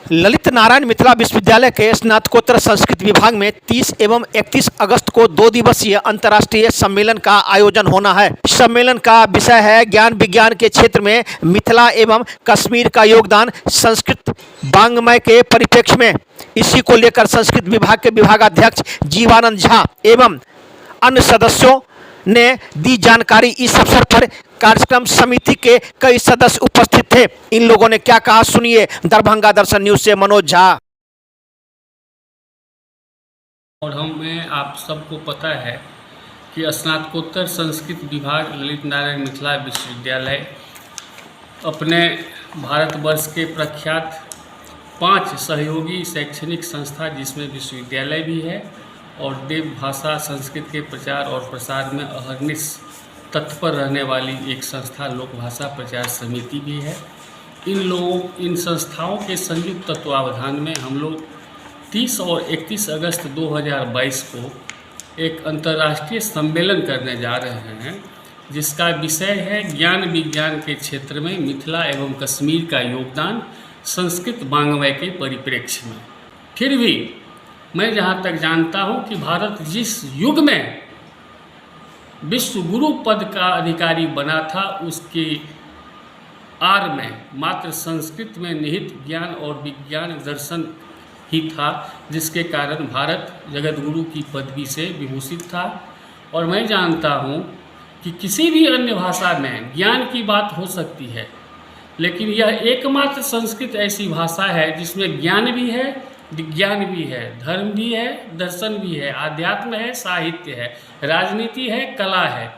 ललित नारायण मिथिला विश्वविद्यालय के स्नातकोत्तर संस्कृत विभाग में 30 एवं 31 अगस्त को 2 दिवसीय अंतर्राष्ट्रीय सम्मेलन का आयोजन होना है। सम्मेलन का विषय है ज्ञान विज्ञान के क्षेत्र में मिथिला एवं कश्मीर का योगदान संस्कृत वाङ्मय के परिप्रेक्ष्य में। इसी को लेकर संस्कृत विभाग के विभागाध्यक्ष जीवानंद झा एवं अन्य सदस्यों ने दी जानकारी। इस अवसर पर कार्यक्रम समिति के कई सदस्य उपस्थित थे। इन लोगों ने क्या कहा सुनिए। दरभंगा दर्शन न्यूज से मनोज झा। और हमें आप सबको पता है कि स्नातकोत्तर संस्कृत विभाग ललित नारायण मिथिला विश्वविद्यालय अपने भारतवर्ष के प्रख्यात 5 सहयोगी शैक्षणिक संस्था जिसमें विश्वविद्यालय भी है और देव भाषा संस्कृत के प्रचार और प्रसार में अहर्निश तत्पर रहने वाली एक संस्था लोक भाषा प्रचार समिति भी है। इन संस्थाओं के संयुक्त तत्वावधान में हम लोग 30 और 31 अगस्त 2022 को एक अंतर्राष्ट्रीय सम्मेलन करने जा रहे हैं जिसका विषय है ज्ञान विज्ञान के क्षेत्र में मिथिला एवं कश्मीर का योगदान संस्कृत वाङ्मय के परिप्रेक्ष्य में। फिर भी मैं जहाँ तक जानता हूँ कि भारत जिस युग में विश्व गुरु पद का अधिकारी बना था उसके आड़ में मात्र संस्कृत में निहित ज्ञान और विज्ञान दर्शन ही था, जिसके कारण भारत जगत गुरु की पदवी से विभूषित था। और मैं जानता हूँ कि किसी भी अन्य भाषा में ज्ञान की बात हो सकती है, लेकिन यह एकमात्र संस्कृत ऐसी भाषा है जिसमें ज्ञान भी है, विज्ञान भी है, धर्म भी है, दर्शन भी है, आध्यात्म है, साहित्य है, राजनीति है, कला है।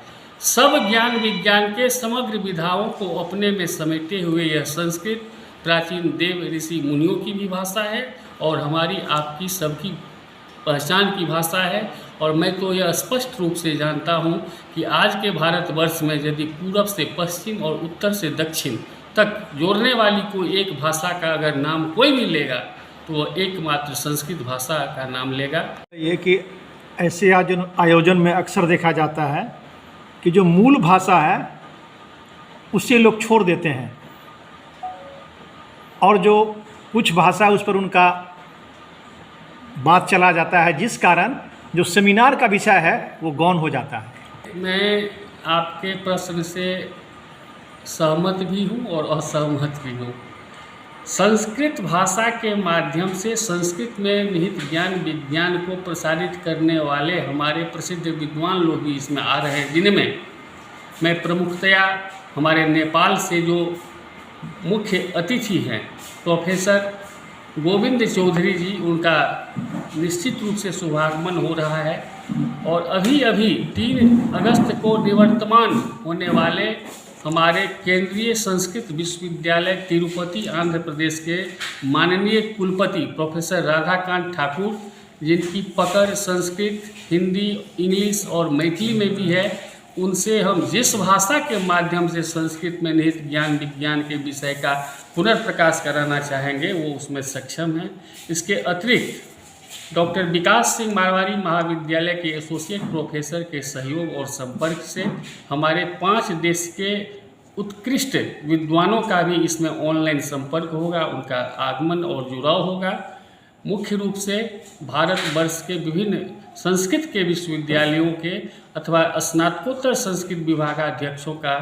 सब ज्ञान विज्ञान के समग्र विधाओं को अपने में समेटे हुए यह संस्कृत प्राचीन देव ऋषि मुनियों की भी भाषा है और हमारी आपकी सबकी पहचान की भाषा है। और मैं तो यह स्पष्ट रूप से जानता हूँ कि आज के भारतवर्ष में यदि पूरब से पश्चिम और उत्तर से दक्षिण तक जोड़ने वाली कोई एक भाषा का अगर नाम कोई भी लेगा तो वो एकमात्र संस्कृत भाषा का नाम लेगा। ये कि ऐसे आयोजन में अक्सर देखा जाता है कि जो मूल भाषा है उसे लोग छोड़ देते हैं और जो कुछ भाषा उस पर उनका बात चला जाता है, जिस कारण जो सेमिनार का विषय है वो गौण हो जाता है। मैं आपके प्रश्न से सहमत भी हूँ और असहमत भी हूँ। संस्कृत भाषा के माध्यम से संस्कृत में निहित ज्ञान विज्ञान को प्रसारित करने वाले हमारे प्रसिद्ध विद्वान लोग भी इसमें आ रहे हैं, जिनमें मैं प्रमुखतया हमारे नेपाल से जो मुख्य अतिथि हैं प्रोफेसर गोविंद चौधरी जी, उनका निश्चित रूप से शुभागमन हो रहा है। और अभी 3 अगस्त को निवर्तमान होने वाले हमारे केंद्रीय संस्कृत विश्वविद्यालय तिरुपति आंध्र प्रदेश के माननीय कुलपति प्रोफेसर राधाकांत ठाकुर, जिनकी पकड़ संस्कृत, हिंदी, इंग्लिश और मैथिली में भी है, उनसे हम जिस भाषा के माध्यम से संस्कृत में निहित ज्ञान विज्ञान के विषय का पुनर्प्रकाश कराना चाहेंगे वो उसमें सक्षम हैं। इसके अतिरिक्त डॉक्टर विकास सिंह मारवाड़ी महाविद्यालय के एसोसिएट प्रोफेसर के सहयोग और संपर्क से हमारे 5 देश के उत्कृष्ट विद्वानों का भी इसमें ऑनलाइन संपर्क होगा, उनका आगमन और जुड़ाव होगा। मुख्य रूप से भारतवर्ष के विभिन्न संस्कृत के विश्वविद्यालयों के अथवा स्नातकोत्तर संस्कृत विभागाध्यक्षों का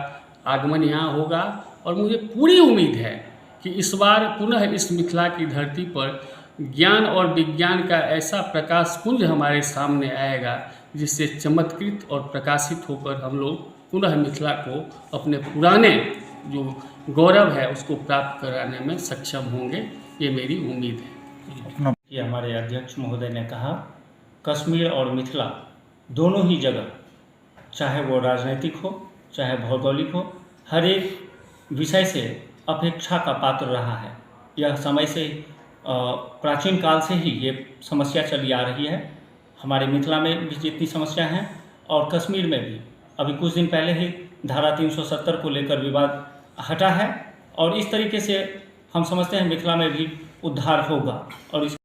आगमन यहाँ होगा। और मुझे पूरी उम्मीद है कि इस बार पुनः इस मिथिला की धरती पर ज्ञान और विज्ञान का ऐसा प्रकाश पुंज हमारे सामने आएगा जिससे चमत्कृत और प्रकाशित होकर हम लोग पुनः मिथिला को अपने पुराने जो गौरव है उसको प्राप्त कराने में सक्षम होंगे, ये मेरी उम्मीद है। ये हमारे अध्यक्ष महोदय ने कहा, कश्मीर और मिथिला दोनों ही जगह, चाहे वो राजनीतिक हो चाहे भौगोलिक हो, हर एक विषय से अपेक्षा का पात्र रहा है। यह समय से प्राचीन काल से ही ये समस्या चली आ रही है। हमारे मिथिला में भी जितनी समस्या हैं और कश्मीर में भी अभी कुछ दिन पहले ही धारा 370 को लेकर विवाद हटा है और इस तरीके से हम समझते हैं मिथिला में भी उद्धार होगा और इस